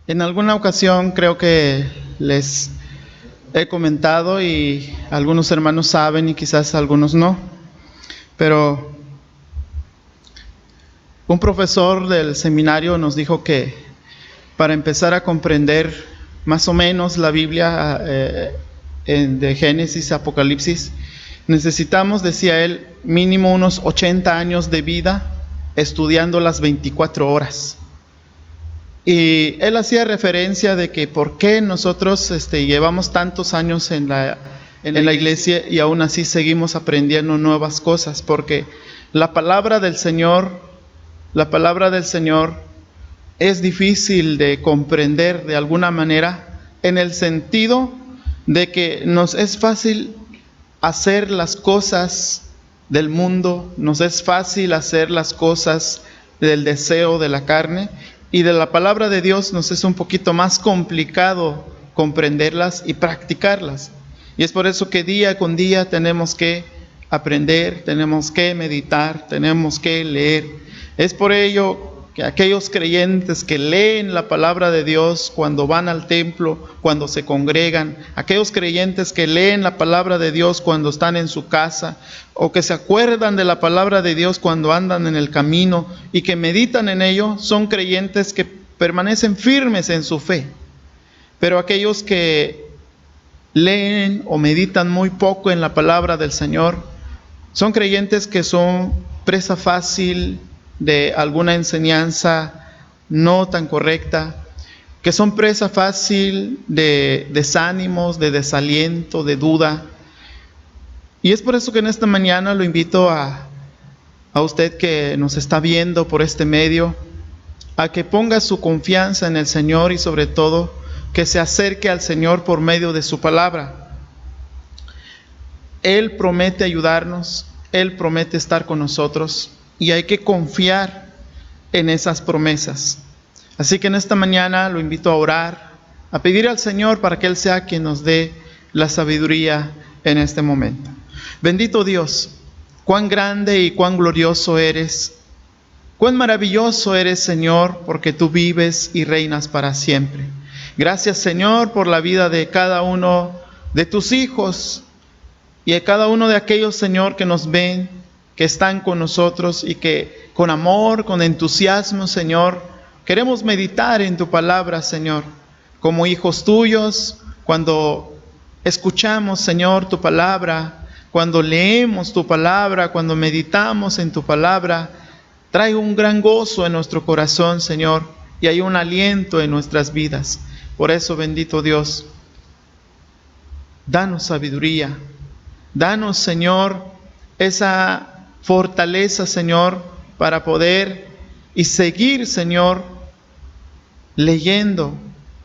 En alguna ocasión creo que les he comentado y algunos hermanos saben y quizás algunos no, pero un profesor del seminario nos dijo que para empezar a comprender más o menos la Biblia de Génesis a Apocalipsis, necesitamos, decía él, mínimo unos 80 años de vida estudiando las 24 horas. Y él hacía referencia de que por qué nosotros llevamos tantos años en la iglesia y aún así seguimos aprendiendo nuevas cosas, porque la palabra del Señor es difícil de comprender de alguna manera, en el sentido de que nos es fácil hacer las cosas del mundo, nos es fácil hacer las cosas del deseo de la carne, y de la palabra de Dios nos es un poquito más complicado comprenderlas y practicarlas. Y es por eso que día con día tenemos que aprender, tenemos que meditar, tenemos que leer. Es por ello que aquellos creyentes que leen la palabra de Dios cuando van al templo, cuando se congregan, aquellos creyentes que leen la palabra de Dios cuando están en su casa, o que se acuerdan de la palabra de Dios cuando andan en el camino y que meditan en ello, son creyentes que permanecen firmes en su fe. Pero aquellos que leen o meditan muy poco en la palabra del Señor, son creyentes que son presa fácil de alguna enseñanza no tan correcta, que son presa fácil de desánimos, de desaliento, de duda. Y es por eso que en esta mañana lo invito a usted que nos está viendo por este medio, a que ponga su confianza en el Señor y sobre todo que se acerque al Señor por medio de su palabra. Él promete ayudarnos, Él promete estar con nosotros y hay que confiar en esas promesas. Así que en esta mañana lo invito a orar, a pedir al Señor para que Él sea quien nos dé la sabiduría en este momento. Bendito Dios, cuán grande y cuán glorioso eres, cuán maravilloso eres, Señor, porque tú vives y reinas para siempre. Gracias, Señor, por la vida de cada uno de tus hijos y de cada uno de aquellos, Señor, que nos ven, que están con nosotros y que con amor, con entusiasmo, Señor, queremos meditar en tu palabra, Señor, como hijos tuyos. Cuando escuchamos, Señor, tu palabra, cuando leemos tu palabra, cuando meditamos en tu palabra, trae un gran gozo en nuestro corazón, Señor, y hay un aliento en nuestras vidas. Por eso, bendito Dios, danos sabiduría, danos, Señor, esa fortaleza, Señor, para poder y seguir, Señor, leyendo,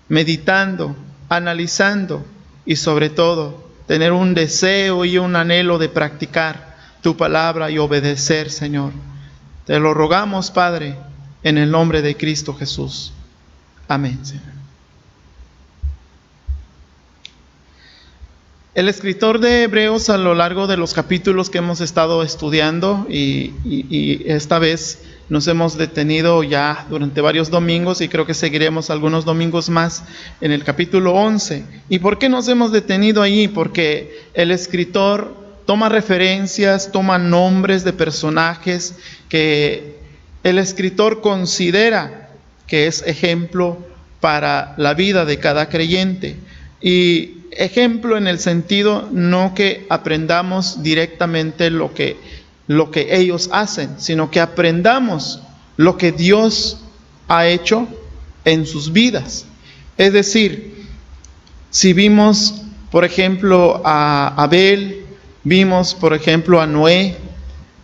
meditando, analizando y sobre todo tener un deseo y un anhelo de practicar tu palabra y obedecer, Señor. Te lo rogamos, Padre, en el nombre de Cristo Jesús. Amén, Señor. El escritor de Hebreos, a lo largo de los capítulos que hemos estado estudiando y esta vez nos hemos detenido ya durante varios domingos y creo que seguiremos algunos domingos más en el capítulo 11. ¿Y por qué nos hemos detenido ahí? Porque el escritor toma referencias, toma nombres de personajes que el escritor considera que es ejemplo para la vida de cada creyente. Y ejemplo en el sentido no que aprendamos directamente lo que ellos hacen, sino que aprendamos lo que Dios ha hecho en sus vidas. Es decir, si vimos, por ejemplo, a Abel, vimos, por ejemplo, a Noé,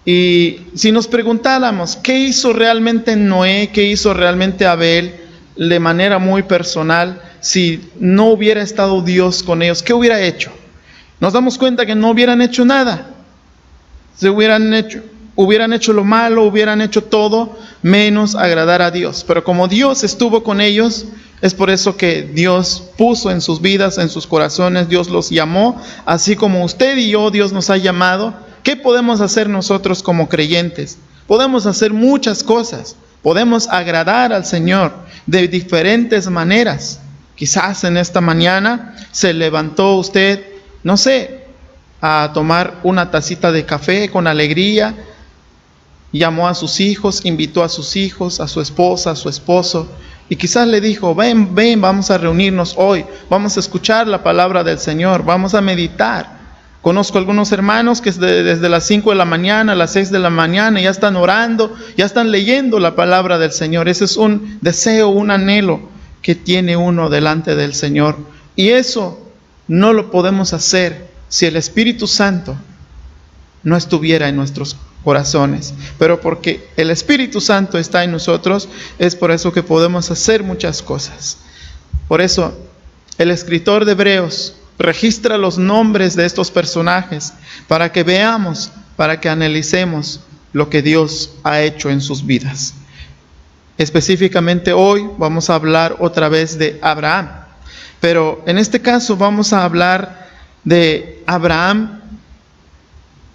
y si nos preguntáramos qué hizo realmente Noé, qué hizo realmente Abel de manera muy personal, si no hubiera estado Dios con ellos, ¿qué hubiera hecho? Nos damos cuenta que no hubieran hecho nada. Hubieran hecho lo malo, hubieran hecho todo menos agradar a Dios. Pero como Dios estuvo con ellos, es por eso que Dios puso en sus vidas, en sus corazones, Dios los llamó, así como usted y yo, Dios nos ha llamado. ¿Qué podemos hacer nosotros como creyentes? Podemos hacer muchas cosas. Podemos agradar al Señor. de diferentes maneras. Quizás en esta mañana se levantó usted, no sé, a tomar una tacita de café con alegría, llamó a sus hijos, invitó a sus hijos, a su esposa, a su esposo, y quizás le dijo, ven, vamos a reunirnos hoy, vamos a escuchar la palabra del Señor, vamos a meditar. Conozco algunos hermanos que desde las 5 de la mañana, a las 6 de la mañana, ya están orando, ya están leyendo la palabra del Señor. Ese es un deseo, un anhelo que tiene uno delante del Señor. Y eso no lo podemos hacer si el Espíritu Santo no estuviera en nuestros corazones. Pero porque el Espíritu Santo está en nosotros, es por eso que podemos hacer muchas cosas. Por eso, el escritor de Hebreos registra los nombres de estos personajes para que veamos, para que analicemos lo que Dios ha hecho en sus vidas. Específicamente hoy vamos a hablar otra vez de Abraham, pero en este caso vamos a hablar de Abraham.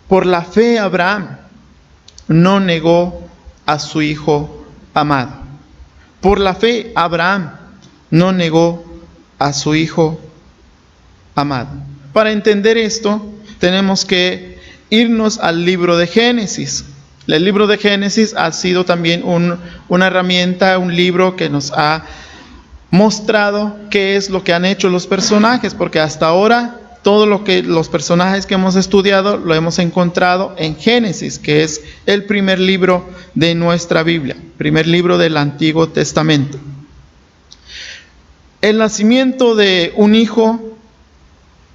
Por la fe Abraham no negó a su hijo amado. Por la fe Abraham no negó a su hijo amado. Para entender esto, tenemos que irnos al libro de Génesis. El libro de Génesis ha sido también una herramienta, un libro que nos ha mostrado qué es lo que han hecho los personajes, porque hasta ahora todo lo que los personajes que hemos estudiado lo hemos encontrado en Génesis, que es el primer libro de nuestra Biblia, primer libro del Antiguo Testamento. El nacimiento de un hijo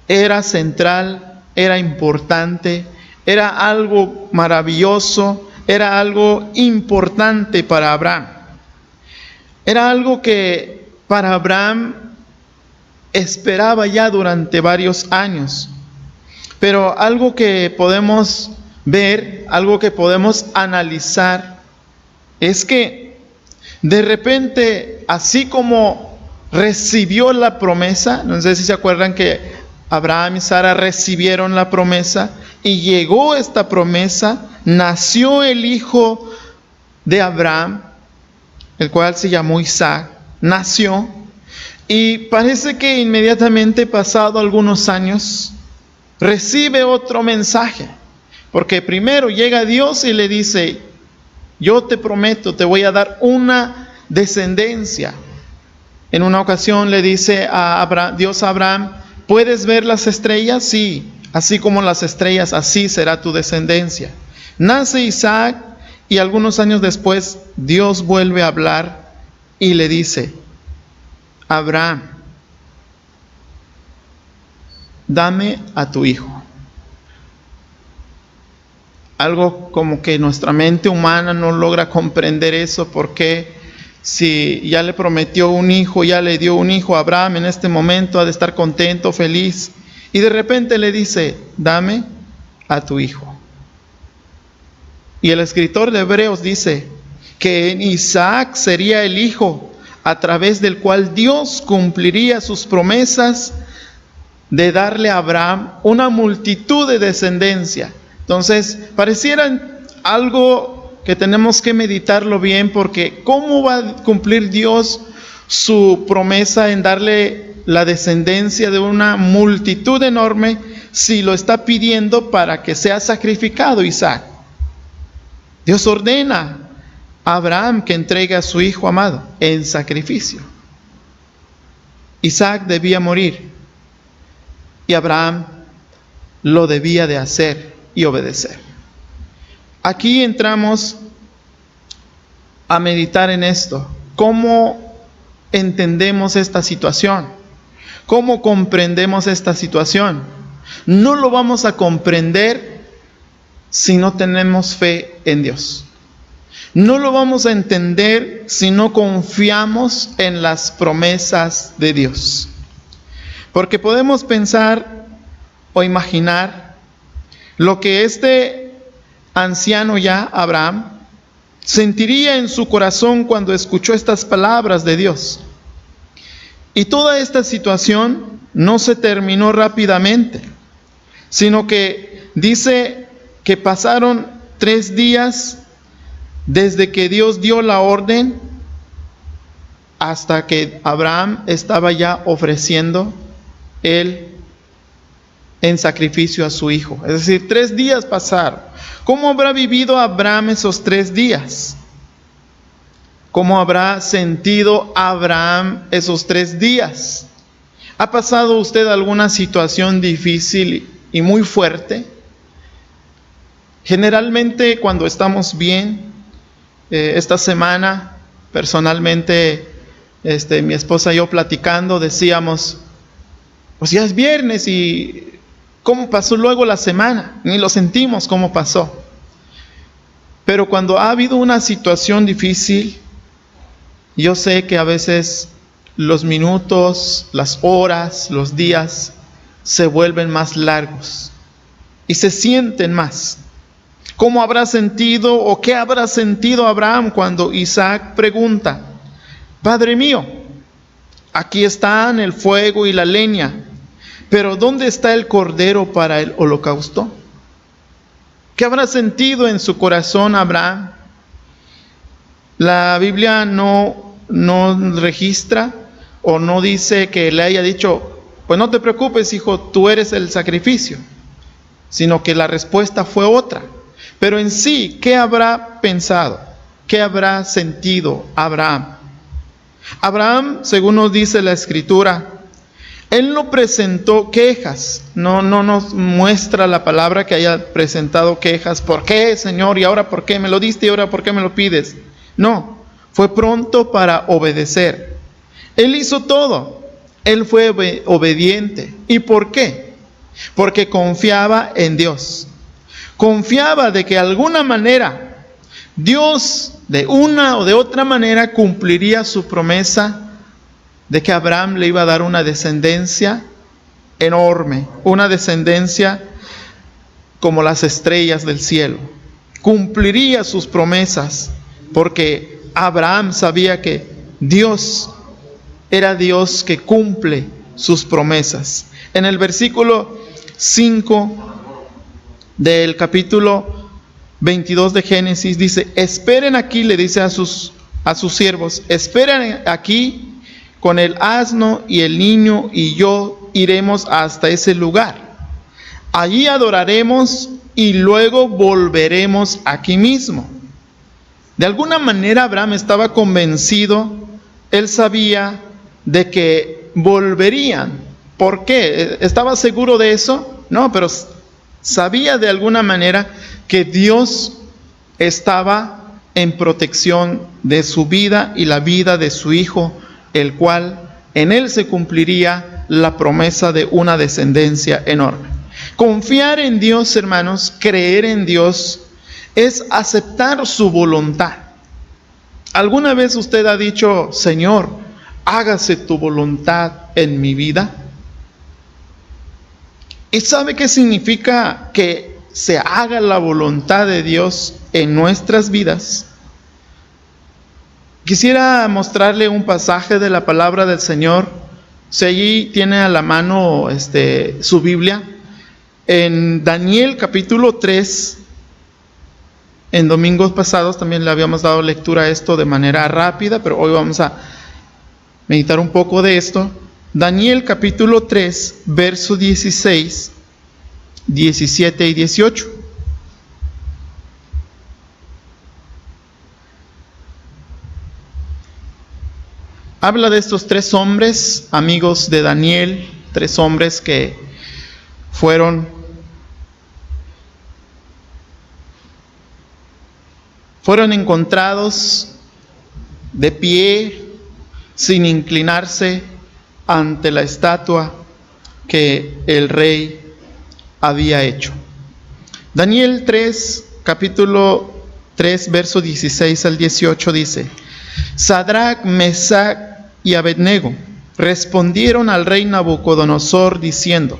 era central, era importante, era algo maravilloso, era algo importante para Abraham. Era algo que para Abraham esperaba ya durante varios años. Pero algo que podemos ver, algo que podemos analizar, es que de repente, así como recibió la promesa, no sé si se acuerdan que Abraham y Sara recibieron la promesa y llegó esta promesa, nació el hijo de Abraham, el cual se llamó Isaac, nació, y parece que inmediatamente pasado algunos años recibe otro mensaje, porque primero llega Dios y le dice, yo te prometo, te voy a dar una descendencia. En una ocasión le dice Dios a Abraham, ¿puedes ver las estrellas? Sí, así como las estrellas, así será tu descendencia. Nace Isaac y algunos años después Dios vuelve a hablar y le dice, Abraham, dame a tu hijo. Algo como que nuestra mente humana no logra comprender eso, porque si ya le prometió un hijo, ya le dio un hijo a Abraham, en este momento ha de estar contento, feliz. Y de repente le dice, dame a tu hijo. Y el escritor de Hebreos dice que en Isaac sería el hijo a través del cual Dios cumpliría sus promesas de darle a Abraham una multitud de descendencia. Entonces, pareciera algo que tenemos que meditarlo bien, porque ¿cómo va a cumplir Dios su promesa en darle la descendencia de una multitud enorme si lo está pidiendo para que sea sacrificado Isaac? Dios ordena a Abraham que entregue a su hijo amado en sacrificio. Isaac debía morir y Abraham lo debía de hacer y obedecer. Aquí entramos a meditar en esto. ¿Cómo entendemos esta situación? ¿Cómo comprendemos esta situación? No lo vamos a comprender si no tenemos fe en Dios. No lo vamos a entender si no confiamos en las promesas de Dios. Porque podemos pensar o imaginar lo que este anciano ya, Abraham, sentiría en su corazón cuando escuchó estas palabras de Dios. Y toda esta situación no se terminó rápidamente, sino que dice que pasaron 3 días desde que Dios dio la orden hasta que Abraham estaba ya ofreciendo él en sacrificio a su hijo. Es decir, 3 días pasaron. ¿Cómo habrá vivido Abraham esos 3 días? ¿Cómo habrá sentido Abraham esos 3 días? ¿Ha pasado usted alguna situación difícil y muy fuerte? Generalmente cuando estamos bien, esta semana personalmente mi esposa y yo platicando decíamos, pues ya es viernes y ¿cómo pasó luego la semana? Ni lo sentimos cómo pasó. Pero cuando ha habido una situación difícil, yo sé que a veces los minutos, las horas, los días se vuelven más largos y se sienten más. ¿Cómo habrá sentido o qué habrá sentido Abraham cuando Isaac pregunta, Padre mío, aquí están el fuego y la leña, pero ¿dónde está el cordero para el holocausto? ¿Qué habrá sentido en su corazón Abraham? La Biblia no registra o no dice que le haya dicho, pues no te preocupes, hijo, tú eres el sacrificio, sino que la respuesta fue otra. Pero en sí, ¿qué habrá pensado? ¿Qué habrá sentido Abraham? Abraham, según nos dice la Escritura, él no presentó quejas, no nos muestra la palabra que haya presentado quejas. ¿Por qué, Señor? ¿Y ahora por qué me lo diste? ¿Y ahora por qué me lo pides? No, fue pronto para obedecer. Él hizo todo, él fue obediente. ¿Y por qué? Porque confiaba en Dios. Confiaba de que de alguna manera Dios, de una o de otra manera, cumpliría su promesa de que Abraham le iba a dar una descendencia enorme, una descendencia como las estrellas del cielo. Cumpliría sus promesas, porque Abraham sabía que Dios era Dios que cumple sus promesas. En el versículo 5 del capítulo 22 de Génesis dice, esperen aquí, le dice a sus siervos, esperen aquí con el asno y el niño y yo iremos hasta ese lugar. Allí adoraremos y luego volveremos aquí mismo. De alguna manera Abraham estaba convencido, él sabía de que volverían. ¿Por qué? ¿Estaba seguro de eso? No, pero sabía de alguna manera que Dios estaba en protección de su vida y la vida de su hijo, el cual en él se cumpliría la promesa de una descendencia enorme. Confiar en Dios, hermanos, creer en Dios, es aceptar su voluntad. ¿Alguna vez usted ha dicho, Señor, hágase tu voluntad en mi vida? ¿Y sabe qué significa que se haga la voluntad de Dios en nuestras vidas? Quisiera mostrarle un pasaje de la palabra del Señor. Si allí tiene a la mano su Biblia, en Daniel capítulo 3, en domingos pasados también le habíamos dado lectura a esto de manera rápida, pero hoy vamos a meditar un poco de esto. Daniel capítulo 3, verso 16, 17 y 18. Habla de estos 3 hombres, amigos de Daniel, 3 hombres que fueron encontrados de pie, sin inclinarse ante la estatua que el rey había hecho. Daniel 3, capítulo 3, verso 16 al 18 dice, Sadrach, Mesach y Abednego respondieron al rey Nabucodonosor diciendo,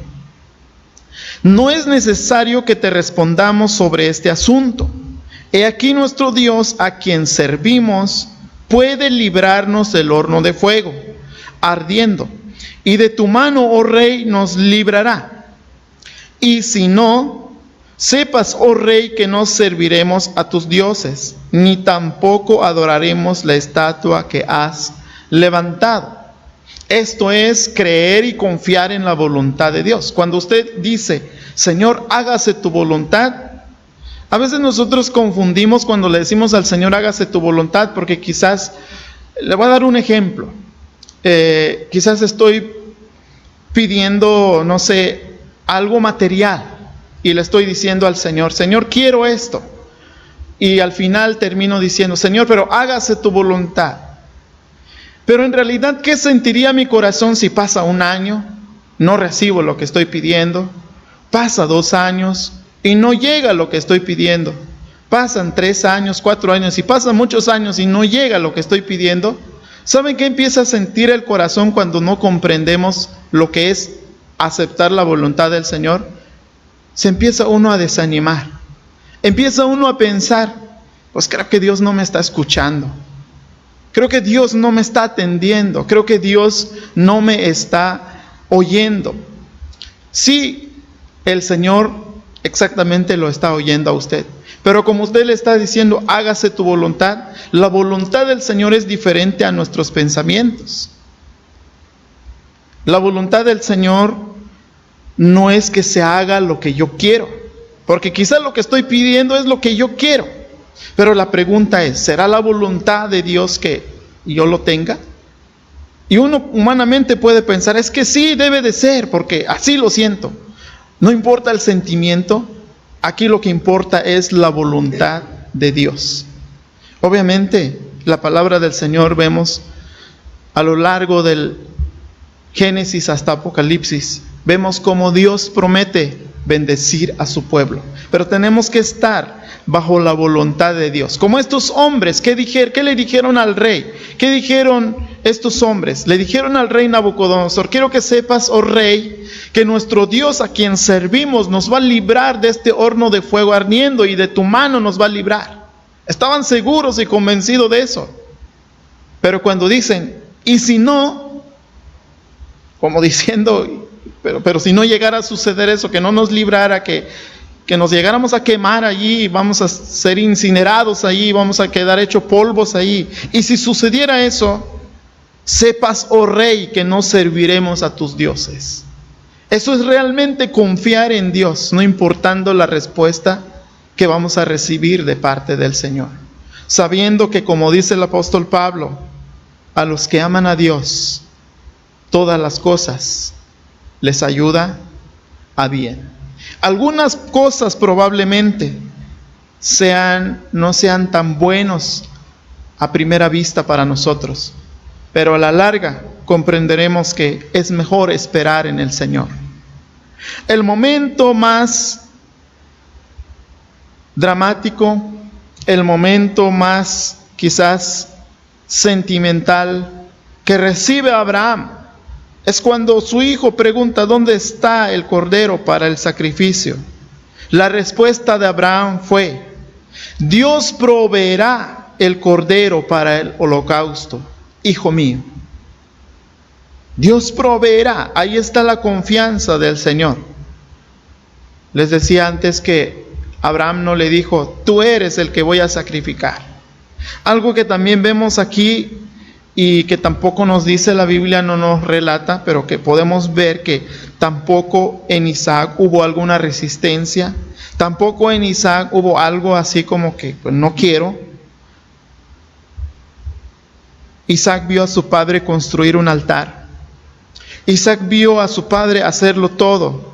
no es necesario que te respondamos sobre este asunto. He aquí nuestro Dios, a quien servimos, puede librarnos del horno de fuego ardiendo, y de tu mano, oh rey, nos librará. Y si no, sepas, oh rey, que no serviremos a tus dioses, ni tampoco adoraremos la estatua que has levantado. Esto es creer y confiar en la voluntad de Dios. Cuando usted dice, Señor, hágase tu voluntad, a veces nosotros confundimos cuando le decimos al Señor, hágase tu voluntad, porque quizás, le voy a dar un ejemplo, quizás estoy pidiendo, no sé, algo material, y le estoy diciendo al Señor, Señor, quiero esto, y al final termino diciendo, Señor, pero hágase tu voluntad. Pero en realidad, ¿qué sentiría mi corazón si pasa un año, no recibo lo que estoy pidiendo? Pasa 2 años y no llega lo que estoy pidiendo. Pasan 3 años, 4 años y pasan muchos años y no llega lo que estoy pidiendo. ¿Saben qué empieza a sentir el corazón cuando no comprendemos lo que es aceptar la voluntad del Señor? Se empieza uno a desanimar. Empieza uno a pensar, pues creo que Dios no me está escuchando. Creo que Dios no me está atendiendo. Creo que Dios no me está oyendo. Sí, el Señor exactamente lo está oyendo a usted. Pero como usted le está diciendo, hágase tu voluntad, la voluntad del Señor es diferente a nuestros pensamientos. La voluntad del Señor no es que se haga lo que yo quiero. Porque quizás lo que estoy pidiendo es lo que yo quiero. Pero la pregunta es, ¿será la voluntad de Dios que yo lo tenga? Y uno humanamente puede pensar, es que sí, debe de ser, porque así lo siento. No importa el sentimiento, aquí lo que importa es la voluntad de Dios. Obviamente, la palabra del Señor vemos a lo largo del Génesis hasta Apocalipsis, vemos cómo Dios promete bendecir a su pueblo. Pero tenemos que estar bajo la voluntad de Dios. Como estos hombres, ¿qué le dijeron al rey? ¿Qué dijeron estos hombres? Le dijeron al rey Nabucodonosor, quiero que sepas, oh rey, que nuestro Dios a quien servimos nos va a librar de este horno de fuego ardiendo y de tu mano nos va a librar. Estaban seguros y convencidos de eso. Pero cuando dicen, y si no, como diciendo, pero si no llegara a suceder eso, que no nos librara, que nos llegáramos a quemar allí, vamos a ser incinerados allí, vamos a quedar hechos polvos allí. Y si sucediera eso, sepas, oh rey, que no serviremos a tus dioses. Eso es realmente confiar en Dios, no importando la respuesta que vamos a recibir de parte del Señor. Sabiendo que, como dice el apóstol Pablo, a los que aman a Dios, todas las cosas les ayuda a bien. Algunas cosas probablemente no sean tan buenos a primera vista para nosotros, pero a la larga comprenderemos que es mejor esperar en el Señor. El momento más dramático, el momento más quizás sentimental que recibe Abraham es cuando su hijo pregunta, ¿dónde está el cordero para el sacrificio? La respuesta de Abraham fue, Dios proveerá el cordero para el holocausto, hijo mío. Dios proveerá, ahí está la confianza del Señor. Les decía antes que Abraham no le dijo, tú eres el que voy a sacrificar. Algo que también vemos aquí y que tampoco nos dice la Biblia, no nos relata, pero que podemos ver que tampoco en Isaac hubo alguna resistencia, tampoco en Isaac hubo algo así como que pues, no quiero. Isaac vio a su padre construir un altar. Isaac vio a su padre hacerlo todo,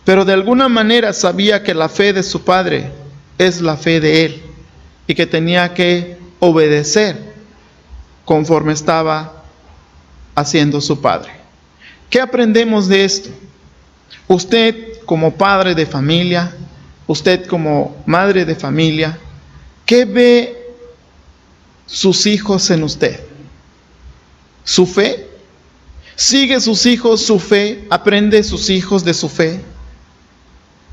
pero de alguna manera sabía que la fe de su padre es la fe de él y que tenía que obedecer conforme estaba haciendo su padre. ¿Qué aprendemos de esto? Usted como padre de familia, usted como madre de familia, ¿qué ve sus hijos en usted? ¿Su fe? ¿Sigue sus hijos su fe? ¿Aprende sus hijos de su fe?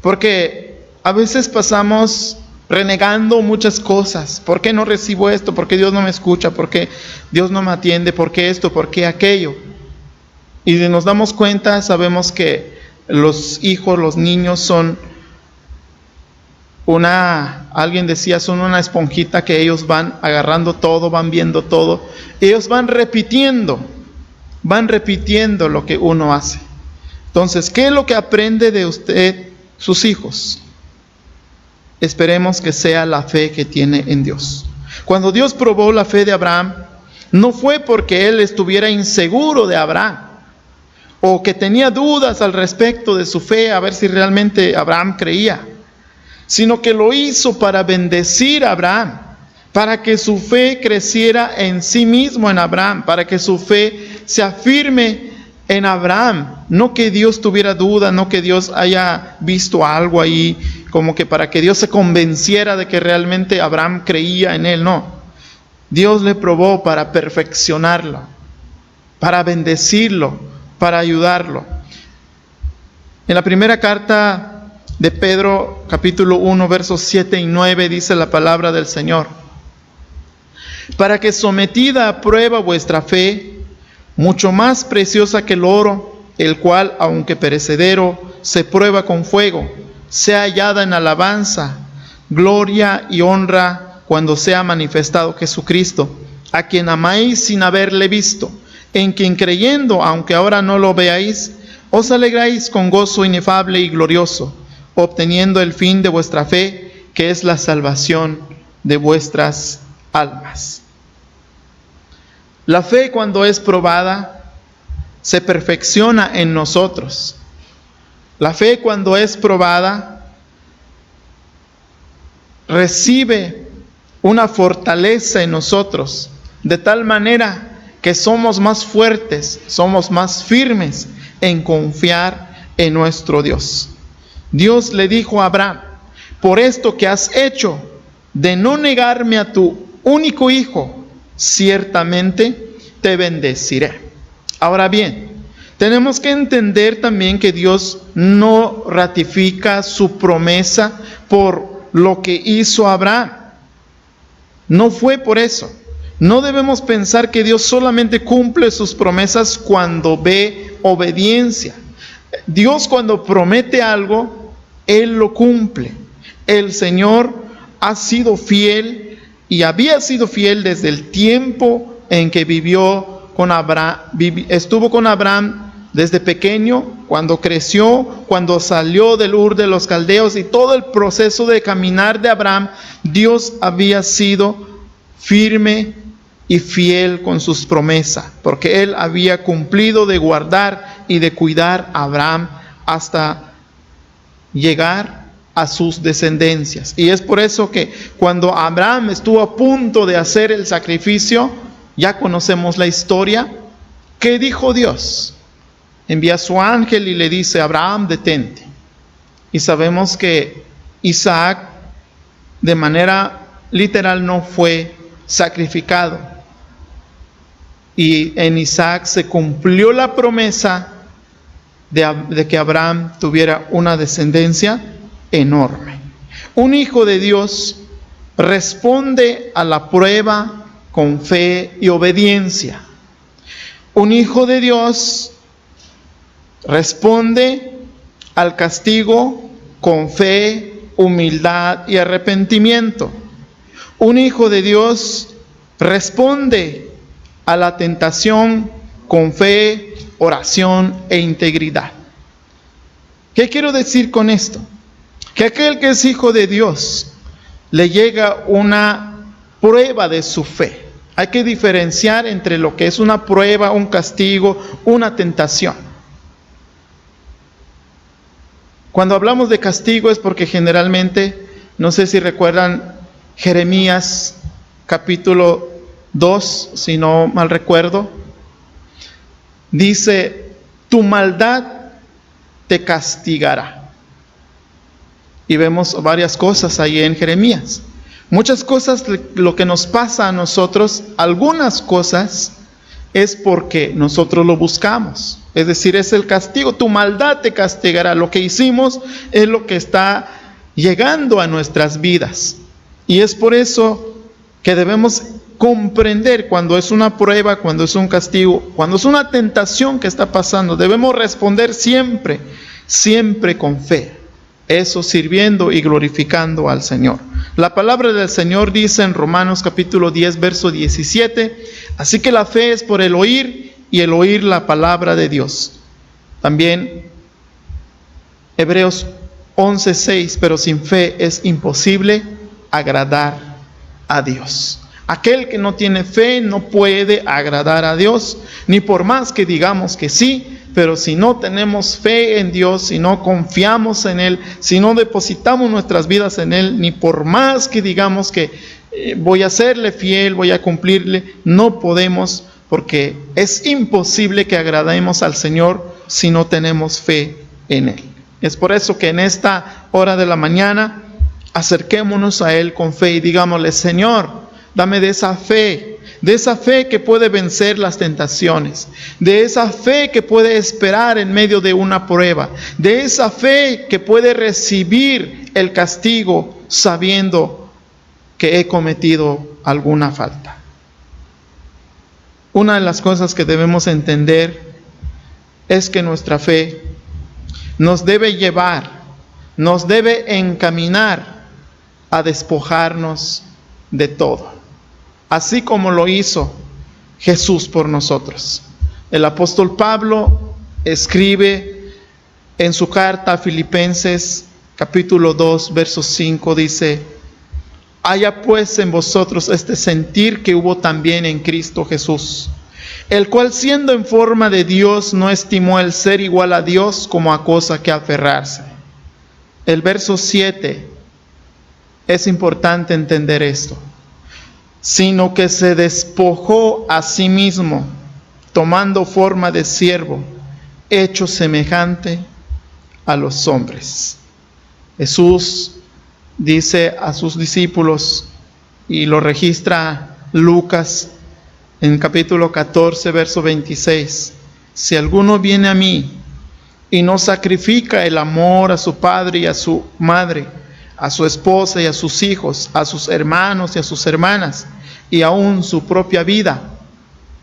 Porque a veces pasamos renegando muchas cosas. ¿Por qué no recibo esto? ¿Por qué Dios no me escucha? ¿Por qué Dios no me atiende? ¿Por qué esto? ¿Por qué aquello? Y si nos damos cuenta, sabemos que los hijos, los niños son Alguien decía, son una esponjita que ellos van agarrando todo, van viendo todo. Ellos van repitiendo lo que uno hace. Entonces, ¿qué es lo que aprende de usted, sus hijos? Esperemos que sea la fe que tiene en Dios. Cuando Dios probó la fe de Abraham, no fue porque él estuviera inseguro de Abraham, o que tenía dudas al respecto de su fe, a ver si realmente Abraham creía, sino que lo hizo para bendecir a Abraham, para que su fe creciera en sí mismo en Abraham, para que su fe se afirme en Abraham. No que Dios tuviera duda, no que Dios haya visto algo ahí, como que para que Dios se convenciera de que realmente Abraham creía en él, no. Dios le probó para perfeccionarlo, para bendecirlo, para ayudarlo. En la primera carta de Pedro, capítulo 1, versos 7 y 9, dice la palabra del Señor: para que sometida a prueba vuestra fe, mucho más preciosa que el oro, el cual, aunque perecedero, se prueba con fuego, sea hallada en alabanza, gloria y honra cuando sea manifestado Jesucristo, a quien amáis sin haberle visto, en quien creyendo, aunque ahora no lo veáis, os alegráis con gozo inefable y glorioso, obteniendo el fin de vuestra fe, que es la salvación de vuestras almas. La fe, cuando es probada, se perfecciona en nosotros. La fe, cuando es probada, recibe una fortaleza en nosotros, de tal manera que somos más fuertes, somos más firmes en confiar en nuestro Dios. Dios le dijo a Abraham: por esto que has hecho de no negarme a tu único hijo, ciertamente te bendeciré. Ahora bien, tenemos que entender también que Dios no ratifica su promesa por lo que hizo Abraham. No fue por eso. No debemos pensar que Dios solamente cumple sus promesas cuando ve obediencia. Dios, cuando promete algo, Él lo cumple. El Señor ha sido fiel y había sido fiel desde el tiempo en que vivió con Abraham, estuvo con Abraham desde pequeño, cuando creció, cuando salió del Ur de los Caldeos, y todo el proceso de caminar de Abraham, Dios había sido firme y fiel con sus promesas, porque Él había cumplido de guardar y de cuidar a Abraham hasta llegar a sus descendencias. Y es por eso que cuando Abraham estuvo a punto de hacer el sacrificio, ya conocemos la historia. ¿Qué dijo Dios? Envía a su ángel y le dice: Abraham, detente. Y sabemos que Isaac, de manera literal, no fue sacrificado. Y en Isaac se cumplió la promesa de que Abraham tuviera una descendencia enorme. Un hijo de Dios responde a la prueba con fe y obediencia. Un hijo de Dios responde al castigo con fe, humildad y arrepentimiento. Un hijo de Dios responde a la tentación con fe, oración e integridad. ¿Qué quiero decir con esto? Que aquel que es hijo de Dios le llega una prueba de su fe. Hay que diferenciar entre lo que es una prueba, un castigo, una tentación. Cuando hablamos de castigo es porque generalmente, no sé si recuerdan Jeremías capítulo 2, si no mal recuerdo, dice: tu maldad te castigará. Y vemos varias cosas ahí en Jeremías. Muchas cosas, lo que nos pasa a nosotros, algunas cosas es porque nosotros lo buscamos. Es decir, es el castigo, tu maldad te castigará. Lo que hicimos es lo que está llegando a nuestras vidas. Y es por eso que debemos comprender cuando es una prueba, cuando es un castigo, cuando es una tentación que está pasando. Debemos responder siempre con fe. eso sirviendo y glorificando al Señor. La palabra del Señor dice en Romanos capítulo 10, verso 17, así que la fe es por el oír y el oír la palabra de Dios. También Hebreos 11, 6, pero sin fe es imposible agradar a Dios. Aquel que no tiene fe no puede agradar a Dios, ni por más que digamos que sí, pero si no tenemos fe en Dios, si no confiamos en Él, si no depositamos nuestras vidas en Él, ni por más que digamos que voy a serle fiel, voy a cumplirle, no podemos, porque es imposible que agrademos al Señor si no tenemos fe en Él. Es por eso que en esta hora de la mañana acerquémonos a Él con fe y digámosle: Señor, dame de esa fe que puede vencer las tentaciones, de esa fe que puede esperar en medio de una prueba, de esa fe que puede recibir el castigo sabiendo que he cometido alguna falta. Una de las cosas que debemos entender es que nuestra fe nos debe llevar, nos debe encaminar a despojarnos de todo, así como lo hizo Jesús por nosotros. El apóstol Pablo escribe en su carta a Filipenses capítulo 2, verso 5, dice: haya pues en vosotros este sentir que hubo también en Cristo Jesús, el cual siendo en forma de Dios no estimó el ser igual a Dios como a cosa que aferrarse. El verso 7, es importante entender esto: sino que se despojó a sí mismo, tomando forma de siervo, hecho semejante a los hombres. Jesús dice a sus discípulos, y lo registra Lucas en capítulo 14, verso 26, si alguno viene a mí y no sacrifica el amor a su padre y a su madre, a su esposa y a sus hijos, a sus hermanos y a sus hermanas, y aún su propia vida,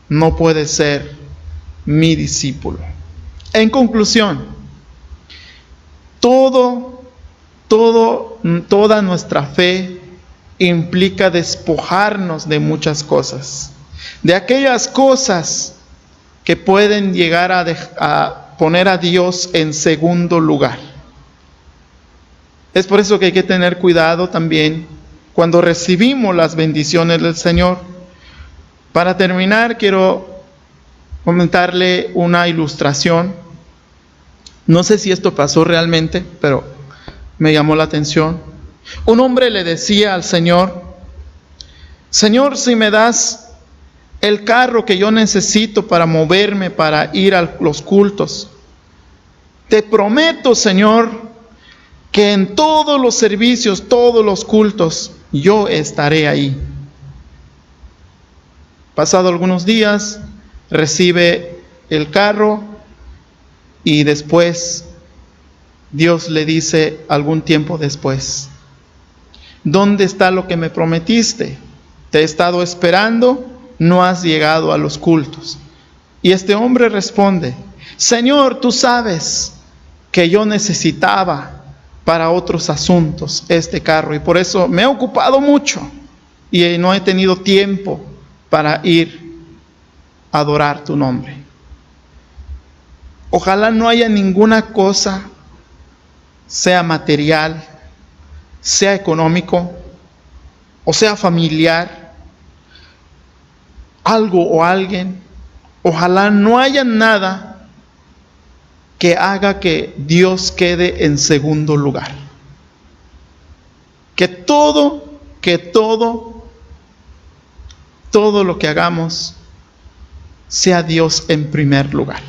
no puede ser mi discípulo. En conclusión, toda nuestra fe implica despojarnos de muchas cosas, de aquellas cosas que pueden llegar a poner a Dios en segundo lugar. Es por eso que hay que tener cuidado también cuando recibimos las bendiciones del Señor. Para terminar, quiero comentarle una ilustración. No sé si esto pasó realmente, pero me llamó la atención. Un hombre le decía al Señor: Señor, si me das el carro que yo necesito para moverme, para ir a los cultos, te prometo, Señor, que en todos los servicios, todos los cultos, yo estaré ahí. Pasado algunos días, recibe el carro y después Dios le dice algún tiempo después: ¿dónde está lo que me prometiste? Te he estado esperando, no has llegado a los cultos. Y este hombre responde: Señor, tú sabes que yo necesitaba para otros asuntos este carro, y por eso me he ocupado mucho y no he tenido tiempo para ir a adorar tu nombre. Ojalá no haya ninguna cosa, sea material, sea económico o sea familiar, algo o alguien, ojalá no haya nada que haga que Dios quede en segundo lugar. Que todo lo que hagamos sea Dios en primer lugar.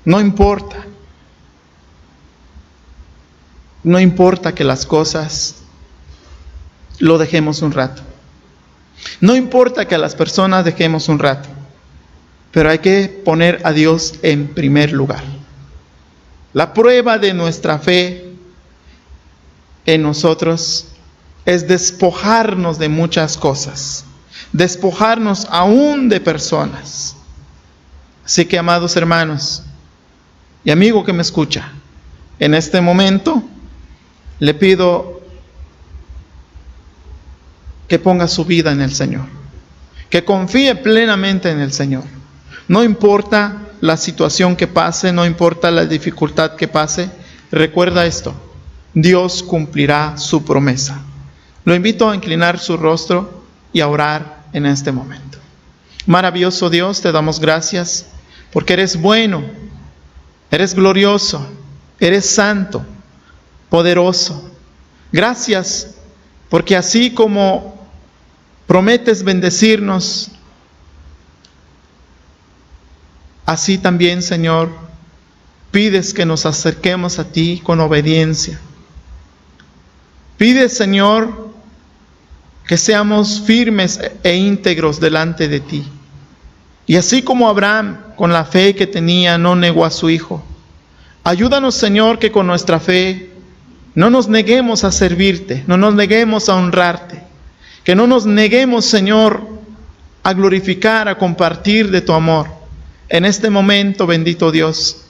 No importa que las cosas lo dejemos un rato. No importa que a las personas dejemos un rato, pero hay que poner a Dios en primer lugar. La prueba de nuestra fe en nosotros es despojarnos de muchas cosas, despojarnos aún de personas. Así que, amados hermanos y amigo que me escucha, en este momento le pido que ponga su vida en el Señor, que confíe plenamente en el Señor. No importa la situación que pase, no importa la dificultad que pase, recuerda esto: Dios cumplirá su promesa. Lo invito a inclinar su rostro y a orar en este momento. Maravilloso Dios, te damos gracias porque eres bueno, eres glorioso, eres santo, poderoso. Gracias porque así como prometes bendecirnos, así también, Señor, pides que nos acerquemos a ti con obediencia. Pides, Señor, que seamos firmes e íntegros delante de ti. Y así como Abraham, con la fe que tenía, no negó a su hijo, ayúdanos, Señor, que con nuestra fe no nos neguemos a servirte, no nos neguemos a honrarte, que no nos neguemos, Señor, a glorificar, a compartir de tu amor. En este momento, bendito Dios,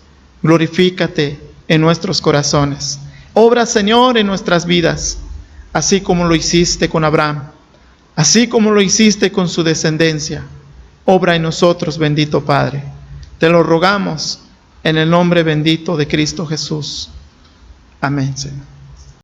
glorifícate en nuestros corazones. Obra, Señor, en nuestras vidas, así como lo hiciste con Abraham, así como lo hiciste con su descendencia. Obra en nosotros, bendito Padre. Te lo rogamos en el nombre bendito de Cristo Jesús. Amén, Señor.